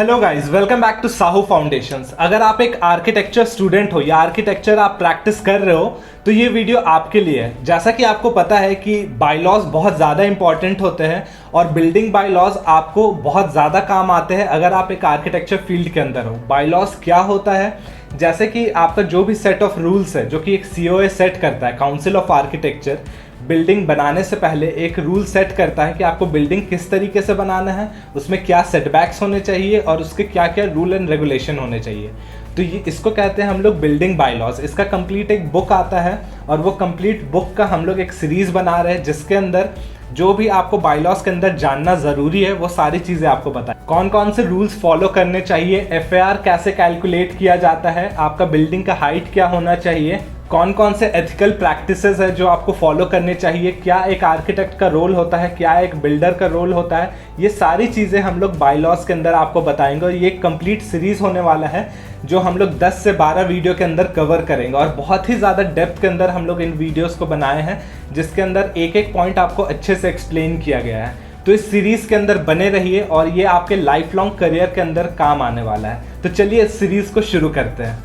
Hello guys, welcome back to Sahu foundations. अगर आप एक आर्किटेक्चर स्टूडेंट हो या आर्किटेक्चर आप प्रैक्टिस कर रहे हो तो ये वीडियो आपके लिए है। जैसा कि आपको पता है कि बायलॉज बहुत ज़्यादा इंपॉर्टेंट होते हैं और बिल्डिंग बायलॉज आपको बहुत ज़्यादा काम आते हैं अगर आप एक आर्किटेक्चर फील्ड के अंदर हो। बायलॉज क्या होता है, जैसे कि आपका जो भी सेट ऑफ रूल्स है जो कि एक COA सेट करता है, काउंसिल ऑफ आर्किटेक्चर, बिल्डिंग बनाने से पहले एक रूल सेट करता है कि आपको बिल्डिंग किस तरीके से बनाना है, उसमें क्या सेटबैक्स होने चाहिए और उसके क्या क्या रूल एंड रेगुलेशन होने चाहिए। तो ये इसको कहते हैं हम लोग बिल्डिंग बायलॉज। इसका कंप्लीट एक बुक आता है और वो कंप्लीट बुक का हम लोग एक सीरीज़ बना रहे हैं जिसके अंदर जो भी आपको बायलॉज के अंदर जानना ज़रूरी है वो सारी चीज़ें आपको बताएं। कौन कौन से रूल्स फॉलो करने चाहिए, FAR कैसे कैलकुलेट किया जाता है, आपका बिल्डिंग का हाइट क्या होना चाहिए, कौन कौन से एथिकल प्रैक्टिसेस है जो आपको फॉलो करने चाहिए, क्या एक आर्किटेक्ट का रोल होता है, क्या एक बिल्डर का रोल होता है, ये सारी चीज़ें हम लोग बायलॉज के अंदर आपको बताएंगे। और ये एक कंप्लीट सीरीज़ होने वाला है जो हम लोग 10 से 12 वीडियो के अंदर कवर करेंगे और बहुत ही ज़्यादा डेप्थ के अंदर हम लोग इन वीडियोज़ को बनाए हैं जिसके अंदर एक एक पॉइंट आपको अच्छे से एक्सप्लेन किया गया है। तो इस सीरीज़ के अंदर बने रहिए और ये आपके लाइफ लॉन्ग करियर के अंदर काम आने वाला है। तो चलिए इस सीरीज़ को शुरू करते हैं।